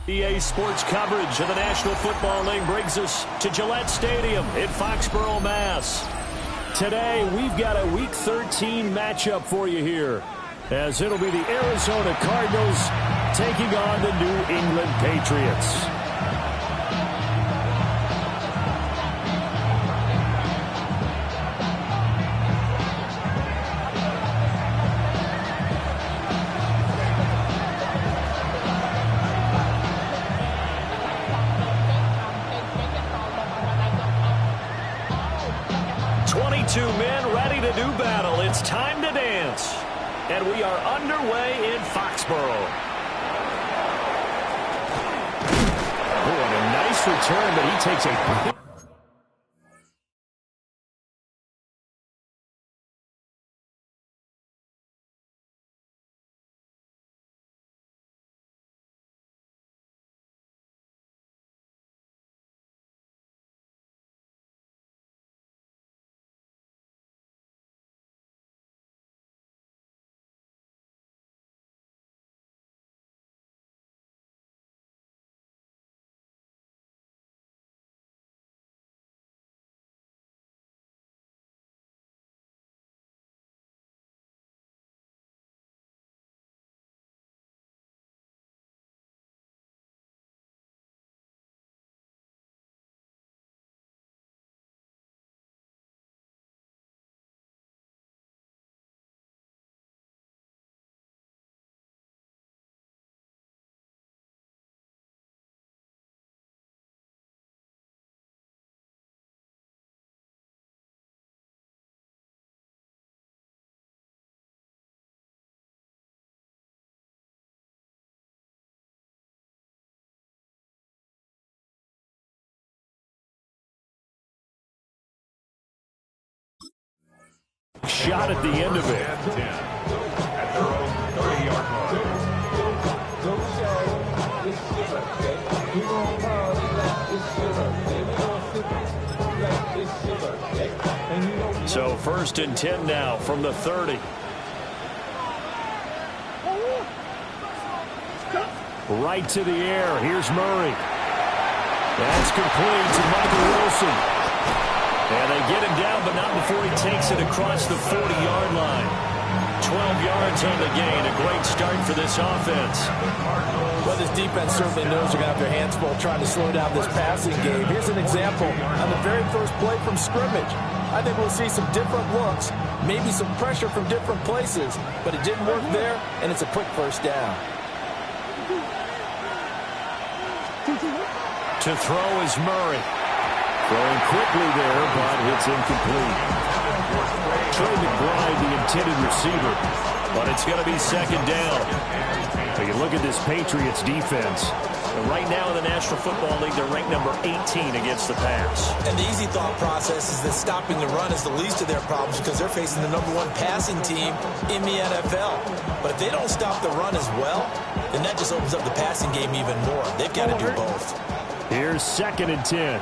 EA Sports coverage of the National Football League brings us to Gillette Stadium in Foxborough, Mass. Today, we've got a Week 13 matchup for you here, as it'll be the Arizona Cardinals taking on the New England Patriots. Men ready to do battle. It's time to dance. And we are underway in Foxborough. Oh, and a nice return, but he takes a... Shot at the end of it. At their own 30-yard line. So 1st and 10 now from the 30. Right to the air. Here's Murray. That's complete to Michael Wilson. And they get him down, but not before he takes it across the 40-yard line. 12 yards on the gain. A great start for this offense. Well, this defense certainly knows they're going to have their hands full trying to slow down this passing game. Here's an example on the very first play from scrimmage. I think we'll see some different looks, maybe some pressure from different places, but it didn't work there, and it's a quick first down. To throw is Murray. Throwing quickly there, but it's incomplete. Trey McBride, the intended receiver, but it's going to be 2nd down. Take a look at this Patriots defense. And right now in the National Football League, they're ranked number 18 against the pass. And the easy thought process is that stopping the run is the least of their problems because they're facing the number 1 passing team in the NFL. But if they don't stop the run as well, then that just opens up the passing game even more. They've got to do both. Here's 2nd and 10.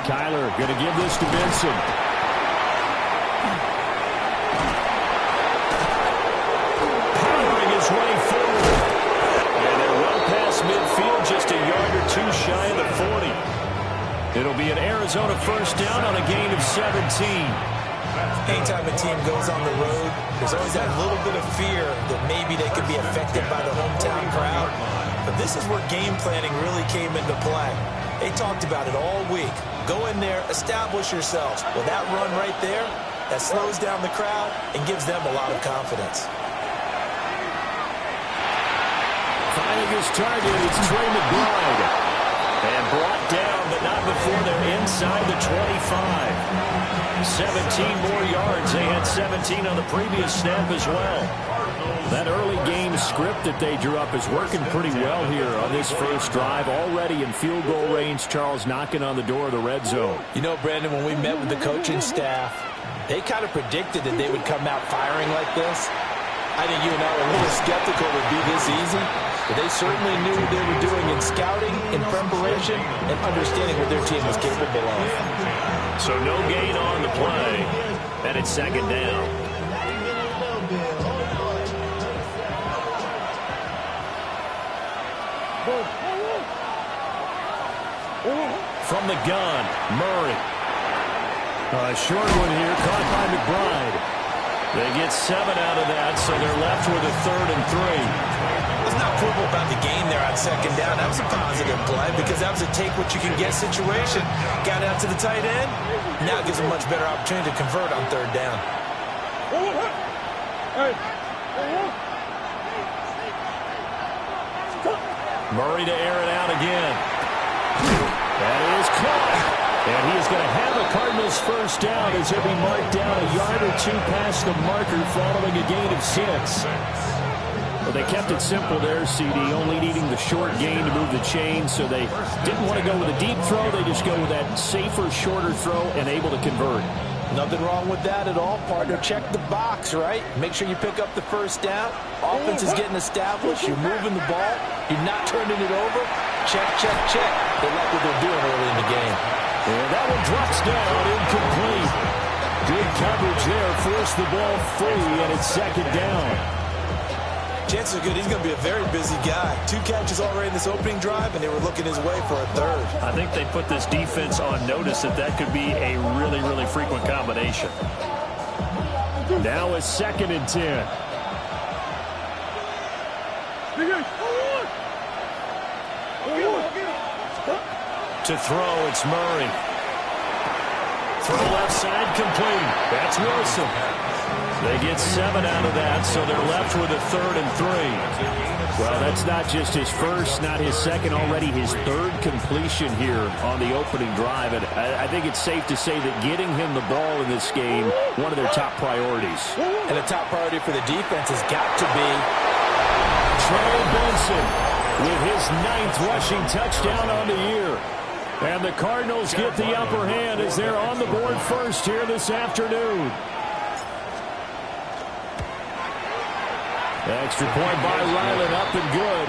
Kyler going to give this to Benson. Powering his way forward. And they're well past midfield, just a yard or two shy of the 40. It'll be an Arizona 1st down on a gain of 17. Anytime a team goes on the road, there's always that little bit of fear that maybe they could be affected by the hometown crowd. But this is where game planning really came into play. They talked about it all week. Go in there, establish yourselves. Well, that run right there, that slows down the crowd and gives them a lot of confidence. Finding his target, it's Trey McBride. And brought down, but not before they're inside the 25. 17 more yards. They had 17 on the previous snap as well. That early game script that they drew up is working pretty well here on this first drive. Already in field goal range, Charles knocking on the door of the red zone. You know, Brandon, when we met with the coaching staff, they kind of predicted that they would come out firing like this. I think you and I were a little skeptical it would be this easy, but they certainly knew what they were doing in scouting, in preparation, and understanding what their team was capable of. So no gain on the play, and it's 2nd down. the gun, Murray. A short one here, caught by McBride. They get 7 out of that, so they're left with a 3rd and 3. Let's not quibble about the game there on 2nd down. That was a positive play because that was a take-what-you-can-get situation. Got out to the tight end. Now it gives them a much better opportunity to convert on 3rd down. Murray to air it out again. That is caught. And he is going to have a Cardinals first down as he'll be marked down a yard or 2 past the marker following a gain of 6. Well, they kept it simple there, CD, only needing the short gain to move the chain, so they didn't want to go with a deep throw. They just go with that safer, shorter throw and able to convert. Nothing wrong with that at all, partner. Check the box, right? Make sure you pick up the first down. Offense is getting established. You're moving the ball. You're not turning it over. Check, check, check. They like what they're doing early in the game. And that one drops down, incomplete. Good coverage there, forced the ball free, and it's 2nd down. Chances are good he's going to be a very busy guy. 2 catches already in this opening drive, and they were looking his way for a 3rd. I think they put this defense on notice that could be a really, really frequent combination. Now a 2nd and 10. To throw, it's Murray. Throw left side, complete. That's Wilson. They get 7 out of that, so they're left with a 3rd and 3. Well, that's not just his first, not his second, already his 3rd completion here on the opening drive. And I think it's safe to say that getting him the ball in this game, one of their top priorities. And the top priority for the defense has got to be Trey Benson with his 9th rushing touchdown on the year. And the Cardinals get the upper hand as they're on the board first here this afternoon. Extra point by Ryland, up and good.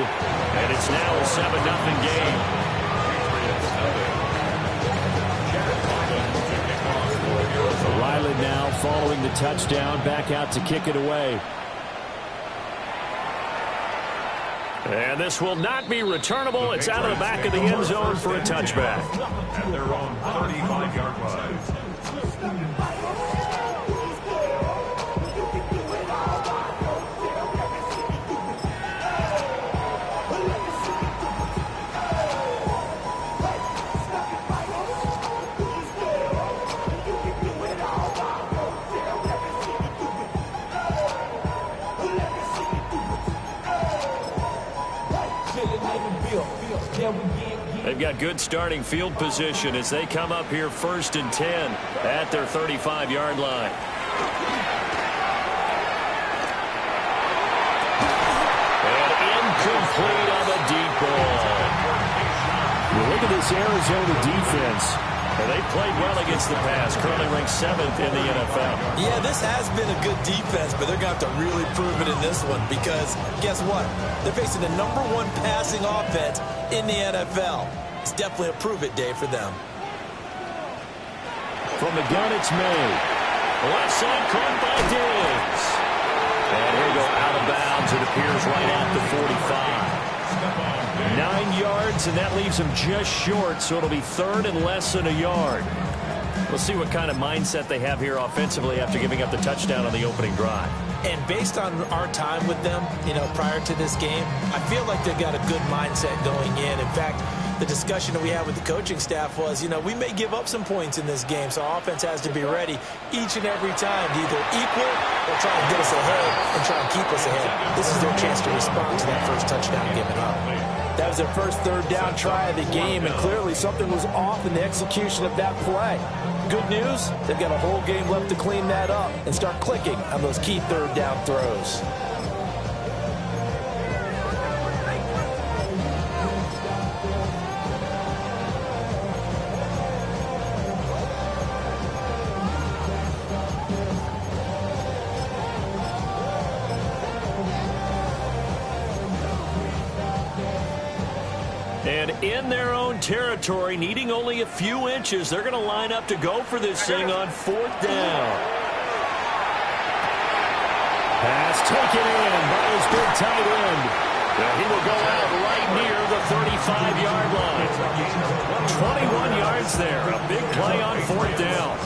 And it's now a 7-0 game. Ryland now following the touchdown, back out to kick it away. And this will not be returnable. It's out of the back of the end zone for a touchback. At their own 35-yard line. They've got good starting field position as they come up here 1st and 10 at their 35-yard line. And incomplete on the deep ball. Well, look at this Arizona defense. They played well against the pass, currently ranked 7th in the NFL. Yeah, this has been a good defense, but they're going to have to really prove it in this one because guess what? They're facing the #1 passing offense in the NFL. It's definitely a prove-it day for them. From the gun, it's May. Left side caught by Diggs. And here we go out of bounds. It appears right at the 45. 9 yards, and that leaves him just short, so it'll be 3rd and less than a yard. We'll see what kind of mindset they have here offensively after giving up the touchdown on the opening drive. And based on our time with them, prior to this game, I feel like they've got a good mindset going in. In fact, the discussion that we had with the coaching staff was, we may give up some points in this game, so our offense has to be ready each and every time to either equal or try and get us ahead and try and keep us ahead. This is their chance to respond to that first touchdown given up. that was their first 3rd down try of the game, and clearly something was off in the execution of that play. Good news, they've got a whole game left to clean that up and start clicking on those key 3rd down throws. And in their own territory, needing only a few inches, they're going to line up to go for this thing on 4th down. Pass taken in by his big tight end. He will go out right near the 35-yard line. 21 yards there. A big play on fourth down.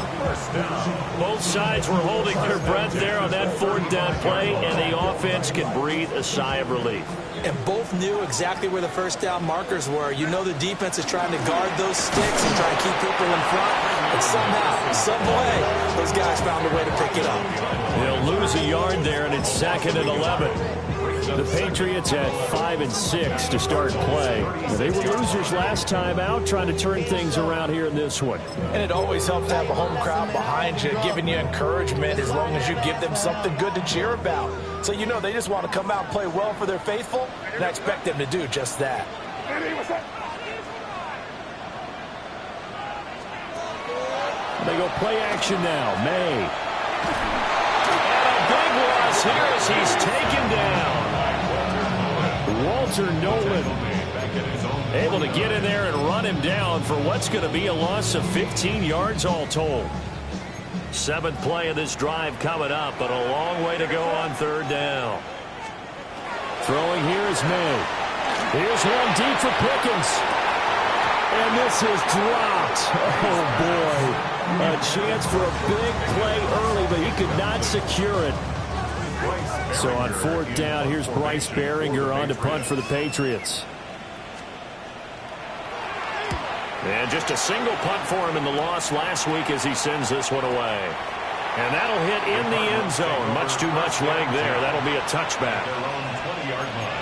Both sides were holding their breath there on that fourth down play, and the offense can breathe a sigh of relief. And both knew exactly where the first down markers were. You know the defense is trying to guard those sticks and try to keep people in front. But somehow, some way, those guys found a way to pick it up. They'll lose a yard there, and it's 2nd and 11. The Patriots had 5 and 6 to start play. They were losers last time out, trying to turn things around here in this one. And it always helps to have a home crowd behind you, giving you encouragement as long as you give them something good to cheer about. So you know they just want to come out and play well for their faithful, and I expect them to do just that. They go play action now. May. And a big loss here as he's taken down. Walter Nolan able to get in there and run him down for what's going to be a loss of 15 yards all told. 7th play of this drive coming up, but a long way to go on 3rd down. Throwing here is May. Here's one deep for Pickens. And this is dropped. Oh, boy. A chance for a big play early, but he could not secure it. So on 4th down, here's Bryce Behringer on to punt for the Patriots. And just a single punt for him in the loss last week as he sends this one away. And that'll hit in the end zone. Much too much leg there. That'll be a touchback. Their own 20-yard line.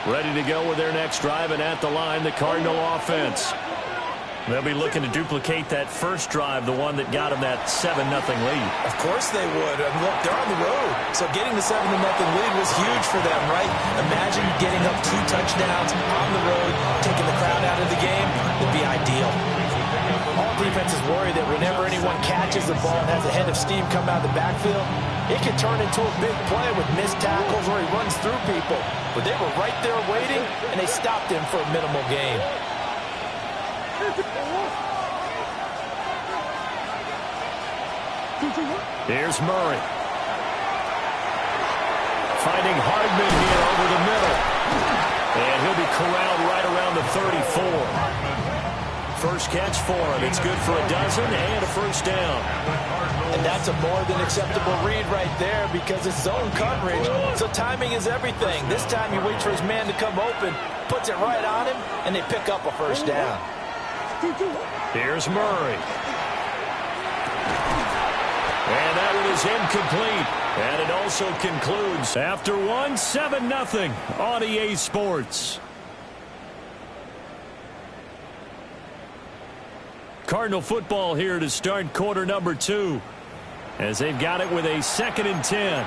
Ready to go with their next drive, and at the line, the Cardinal offense. They'll be looking to duplicate that first drive, the one that got them that 7-0 lead. Of course they would. I mean, look, they're on the road. So getting the 7-0 lead was huge for them, right? Imagine getting up 2 touchdowns on the road, taking the crowd out of the game. It'd be ideal. All defenses worry that whenever anyone catches the ball and has a head of steam come out of the backfield, it can turn into a big play with missed tackles where he runs through people. But they were right there waiting, and they stopped him for a minimal gain. Here's Murray. Finding Hardman here over the middle. And he'll be corralled right around the 34. First catch for him. It's good for a dozen and a first down. And that's a more than acceptable read right there because it's zone coverage, so timing is everything. This time he waits for his man to come open, puts it right on him, and they pick up a first down. Here's Murray. And that one is incomplete. And it also concludes after 7-0 on EA Sports. Cardinal football here to start quarter number 2 as they've got it with a 2nd and 10.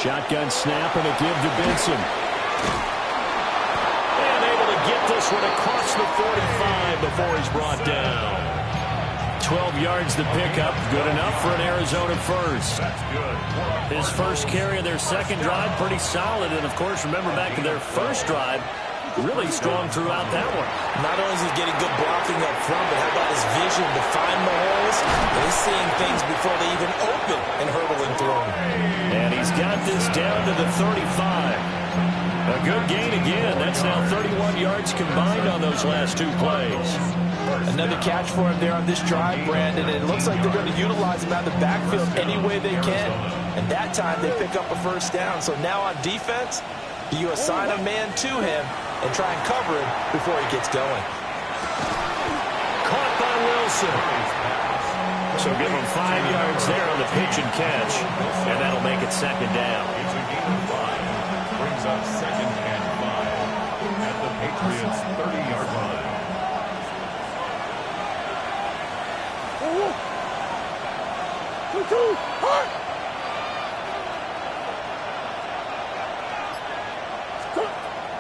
Shotgun snap and a give to Benson. And able to get this one across the 45 before he's brought down. 12 yards to pick up. Good enough for an Arizona first. That's good. His first carry of their second drive, pretty solid. And, of course, remember back to their first drive, really strong throughout that one. Not only is he getting good blocking up front, but how about his vision to find the holes? He's seeing things before they even open and hurdling through them. And he's got this down to the 35. A good gain again. That's now 31 yards combined on those last 2 plays. Another catch for him there on this drive, Brandon, and it looks like they're going to utilize him out of the backfield any way they can. And that time they pick up a first down. So now on defense, do you assign a man to him and try and cover him before he gets going? Caught by Wilson. So give him 5 yards there on the pitch and catch, and that'll make it 2nd down. It's a gain of 5. Brings up 2nd and 5 at the Patriots 30-yard line.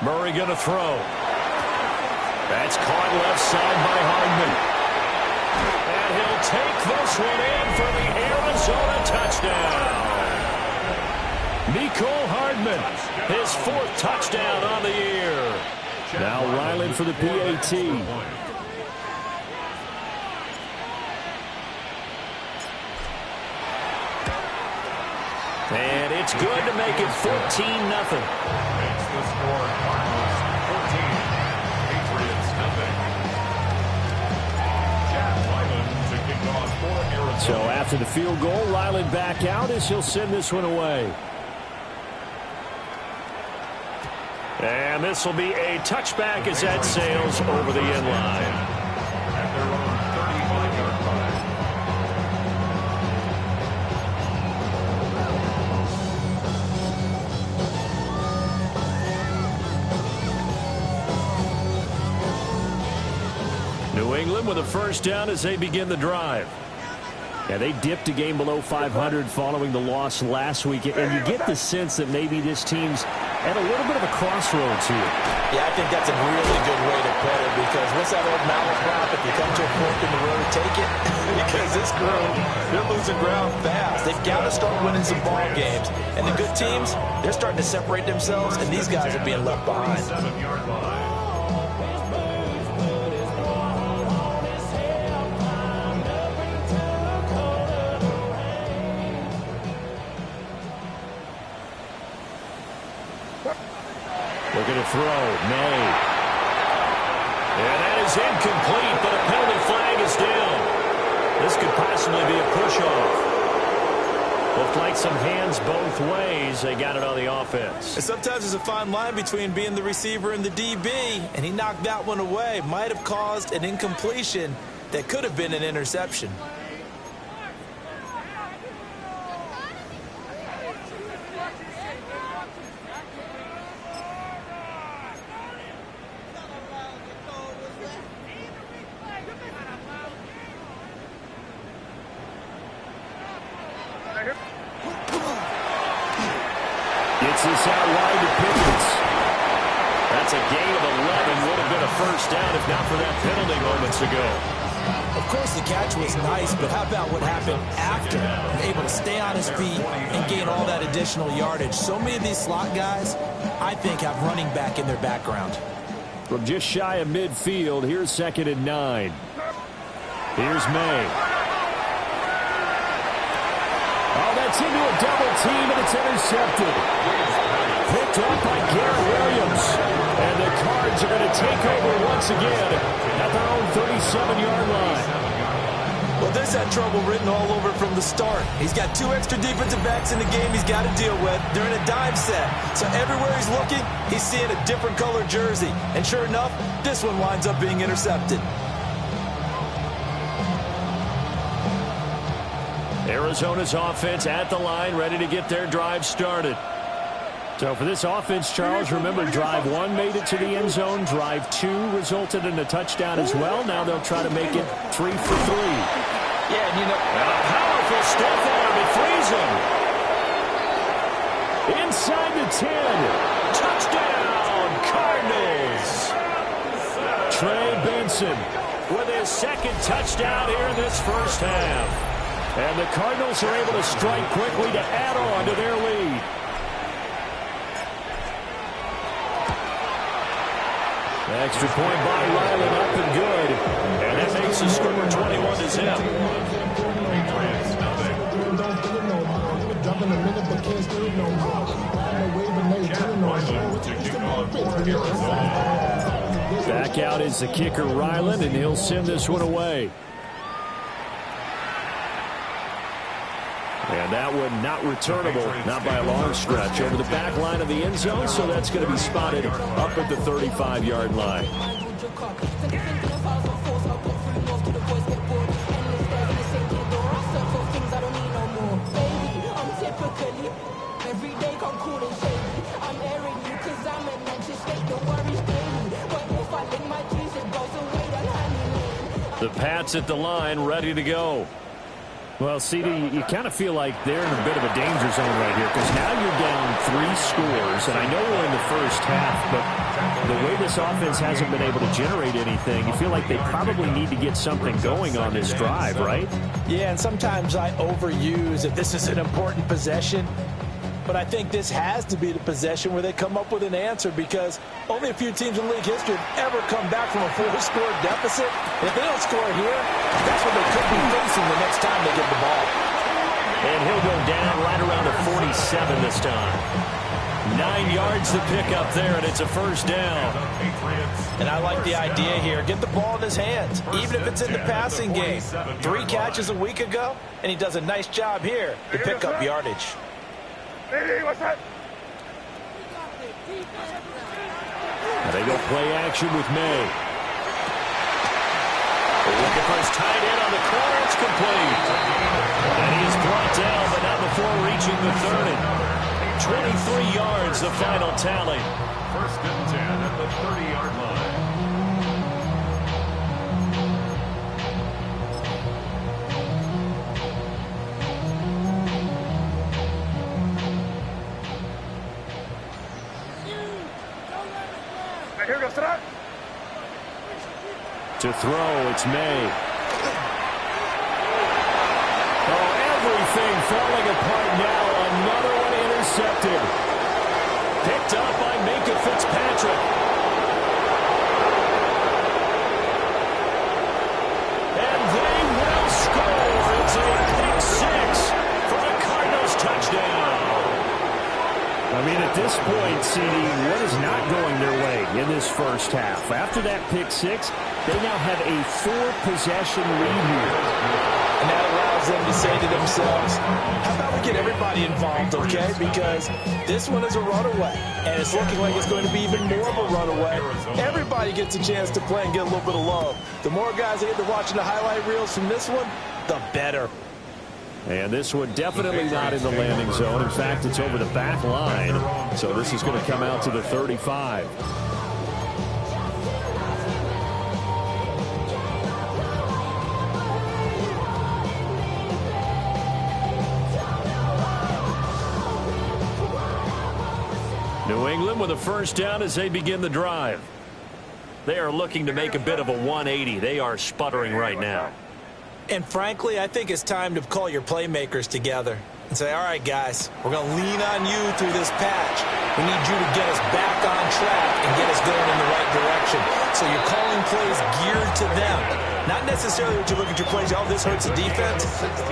Murray going to throw. That's caught left side by Hardman. And he'll take this one in for the Arizona touchdown. Mecole Hardman, his 4th touchdown on the year. Now Ryland for the PAT. And it's good to make it 14-0. Makes the score Cardinals 14, Patriots nothing. Chad Ryland to kick off for Arizona. So after the field goal, Ryland back out as he'll send this one away. And this will be a touchback as that sails over the end line. At their own 35-yard line. New England with a first down as they begin the drive. Yeah, they dipped a game below 500 following the loss last week, and you get the sense that maybe this team's at a little bit of a crossroads here. Yeah, I think that's a really good way to put it, because what's that old malaprop? If you come to a fork in the road, take it. Because this group, they're losing ground fast. They've got to start winning some ball games. And the good teams, they're starting to separate themselves, and these guys are being left behind. 7-yard line. Looking to throw. May. And that is incomplete, but a penalty flag is down. This could possibly be a push-off. Looked like some hands both ways. They got it on the offense. And sometimes there's a fine line between being the receiver and the DB, and he knocked that one away. Might have caused an incompletion that could have been an interception. Gets this out wide to Pickens. That's a gain of 11. Would have been a first down if not for that penalty moments ago. Of course, the catch was nice, but how about what happened after? Able to stay on his feet and gain all that additional yardage. So many of these slot guys, I think, have running back in their background. From just shy of midfield, here's 2nd and 9. Here's May. Oh, that's into a double team, and it's intercepted. Picked up by Garrett Williams. And the Cards are going to take over once again at their own 37-yard line. Well, this had trouble written all over from the start. He's got 2 extra defensive backs in the game he's got to deal with. They're in a dime set. So everywhere he's looking, he's seeing a different color jersey. And sure enough, this one winds up being intercepted. Arizona's offense at the line, ready to get their drive started. So for this offense, Charles, remember, drive 1 made it to the end zone. Drive 2 resulted in a touchdown as well. Now they'll try to make it 3 for 3. Yeah, and you know, A powerful stiff arm. It frees him. Inside the 10. Touchdown, Cardinals. Trey Benson with his 2nd touchdown here in this first half. And the Cardinals are able to strike quickly to add on to their lead. Extra point by Ryland, up and good. And that makes the score 21 to 0. Patriots nothing. Chad Ryland to kick off for Arizona. Back out is the kicker, Ryland, and he'll send this one away. And that one not returnable, not by a long stretch, over the back line of the end zone, so that's going to be spotted up at the 35-yard line. Every day come cool and shady. I'm airing you cause I'm an anxious state. Don't worry, steady. The Pats at the line, ready to go. Well, CD, you kind of feel like they're in a bit of a danger zone right here because now you're down 3 scores, and I know we're in the first half, but the way this offense hasn't been able to generate anything, you feel like they probably need to get something going on this drive, right? Yeah, and sometimes I overuse if this is an important possession, but I think this has to be the possession where they come up with an answer because only a few teams in league history have ever come back from a 4-score deficit. And if they don't score here, that's what they could be facing the next time they get the ball. And he'll go down right around the 47 this time. 9 yards to pick up there, and it's a first down. And I like the idea here. Get the ball in his hands, even if it's in the passing game. 3 catches a week ago, and he does a nice job here to pick up yardage. They go play action with May. Looking for his tight end on the corner. It's complete. And he is brought down, but not before reaching the 30. 23 yards, the final tally. First and 10 at the 30-yard line. To throw, it's May. Oh, everything falling apart now. Another one intercepted. Picked up by Minka Fitzpatrick. And they will score. It's a pick 6 for the Cardinals touchdown. I mean, at this point, CD, what is not going their way in this first half? After that pick 6, they now have a 4-possession lead here. And that allows them to say to themselves, how about we get everybody involved, okay? Because this one is a runaway, and it's looking like it's going to be even more of a runaway. Everybody gets a chance to play and get a little bit of love. The more guys that get to watching the highlight reels from this one, the better. And this one definitely not in the landing zone. In fact, it's over the back line. So this is going to come out to the 35. New England with a first down as they begin the drive. They are looking to make a bit of a 180. They are sputtering right now. And frankly, I think it's time to call your playmakers together and say, all right, guys, we're going to lean on you through this patch. We need you to get us back on track and get us going in the right direction. So you're calling plays geared to them. Not necessarily what you look at your plays, oh, this hurts the defense.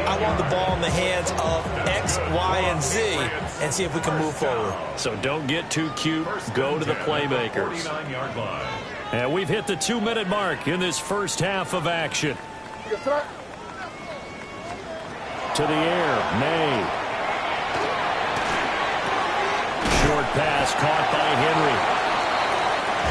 I want the ball in the hands of X, Y, and Z and see if we can move forward. So don't get too cute. Go to the playmakers. And we've hit the 2-minute mark in this first half of action. To the air, May. Short pass caught by Henry.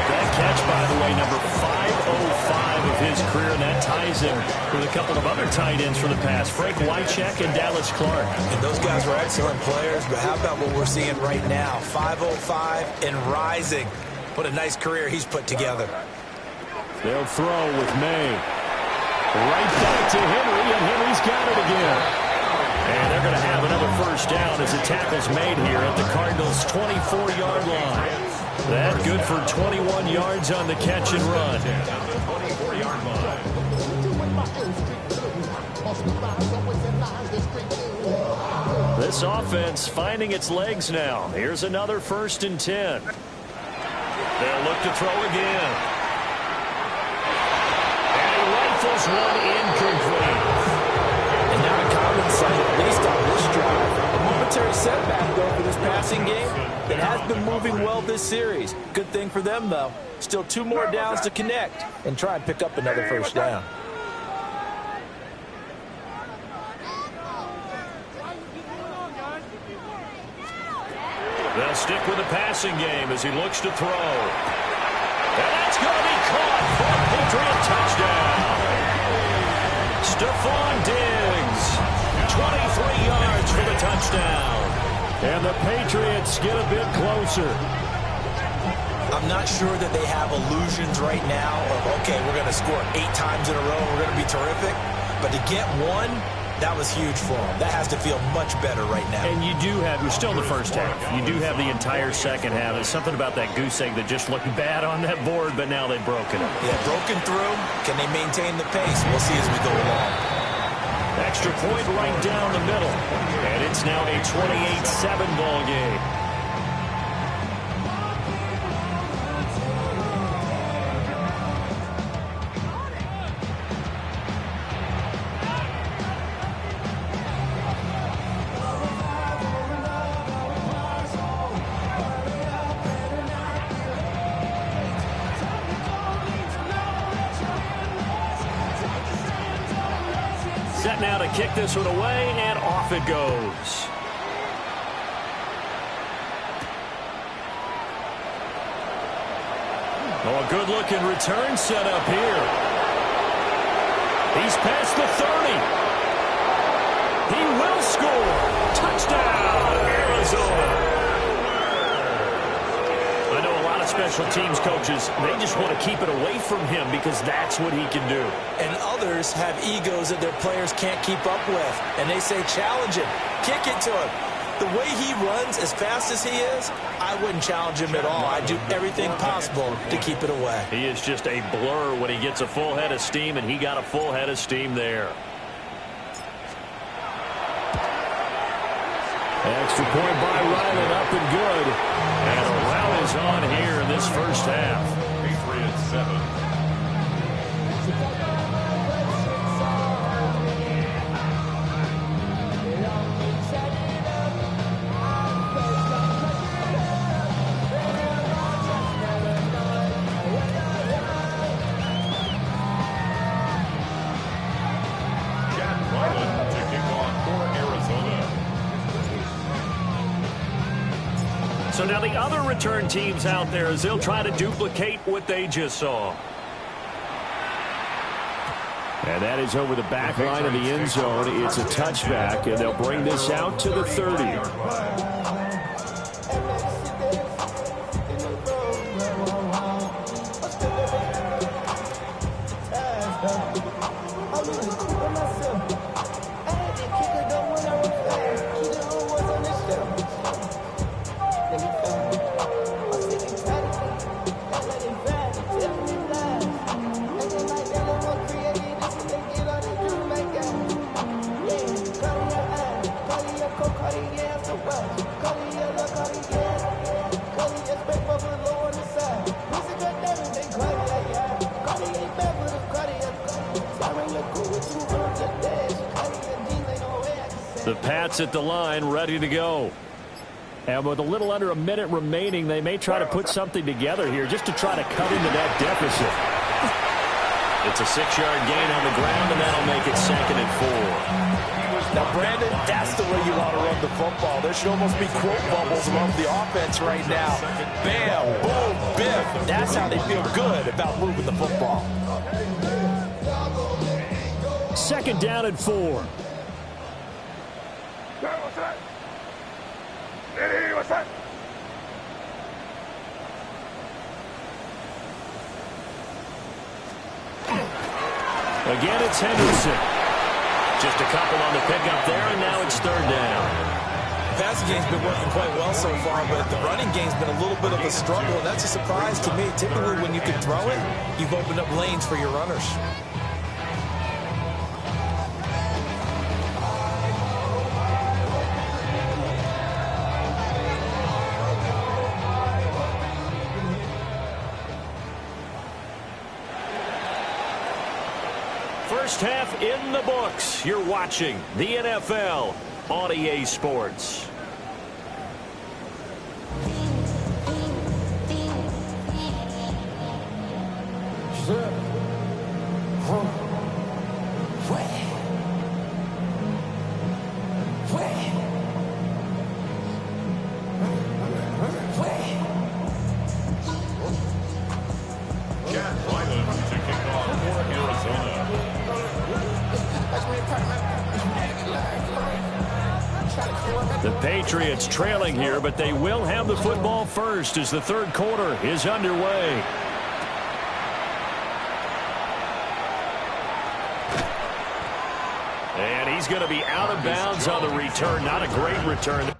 That catch, by the way, number 505 of his career, and that ties him with a couple of other tight ends for the pass, Frank Wycheck and Dallas Clark. And those guys were excellent players, but how about what we're seeing right now? 505 and rising. What a nice career he's put together. They'll throw with May. Right back to Henry, and Henry's got it again. And they're going to have another first down as the tackle's made here at the Cardinals' 24-yard line. That good for 21 yards on the catch and run. 24-yard line. This offense finding its legs now. Here's another 1st and 10. They'll look to throw again. And he rifles one incomplete. And not a common sight, at least on this drive. A momentary setback, though, for this passing game that has been moving well this series. Good thing for them, though. Still 2 more downs to connect and try and pick up another first down. They'll stick with the passing game as he looks to throw. And that's going to be caught for a Patriot touchdown. Stephon Diggs, 23 yards for the touchdown. And the Patriots get a bit closer. I'm not sure that they have illusions right now of, okay, we're going to score 8 times in a row, we're going to be terrific. But to get one, that was huge for them. That has to feel much better right now. And you're still in the first half. You do have the entire second half. There's something about that goose egg that just looked bad on that board, but now they've broken it. Yeah, broken through. Can they maintain the pace? We'll see as we go along. Extra point right down the middle. And it's now a 28-7 ball game. Set now to kick this one away, and off it goes. Oh, a good-looking return set up here. He's past the 30. He will score. Touchdown, Arizona. I know a lot of special teams coaches, they just want to keep it away from him because that's what he can do. And others have egos that their players can't keep up with. And they say, challenge him, kick it to him. The way he runs as fast as he is, I wouldn't challenge him at all. I'd do everything possible to keep it away. He is just a blur when he gets a full head of steam, and he got a full head of steam there. Extra point by Ryland, up and good. And a rout is on here in this first half. Patriots 7. So now the other return teams out there as they'll try to duplicate what they just saw. And that is over the back line of the end zone. It's a touchback, and they'll bring this out to the 30. The Pats at the line, ready to go. And with a little under a minute remaining, they may try to put something together here just to try to cut into that deficit. It's a 6-yard gain on the ground, and that'll make it 2nd and 4. Now, Brandon, that's the way you want to run the football. There should almost be quote bubbles above the offense right now. Bam, boom, biff. That's how they feel good about moving the football. 2nd down and 4. Again, it's Henderson. Just a couple on the pickup there, and now it's 3rd down. The passing game's been working quite well so far, but the running game's been a little bit of a struggle, and that's a surprise to me. Typically, when you can throw it, you've opened up lanes for your runners. First half in the books. You're watching the NFL on EA Sports. The Patriots trailing here, but they will have the football first as the third quarter is underway. And he's going to be out of bounds on the return. Not a great return.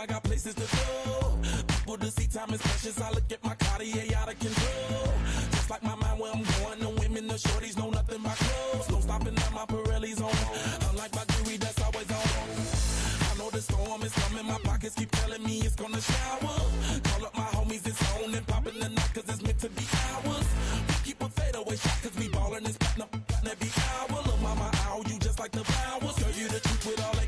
I got places to go. People to see, time is precious. I look at my Cartier out of control. Just like my mind where I'm going. The women, the shorties know nothing but clothes. No stopping at my Pirelli's on. Unlike my jewelry that's always on. I know the storm is coming. My pockets keep telling me it's gonna shower. Call up my homies, it's on and popping the night cause it's meant to be ours. We keep a fadeaway shot cause we ballin' this platinum every hour. Look, mama, ow, you just like the flowers. Girl, you the truth with all that.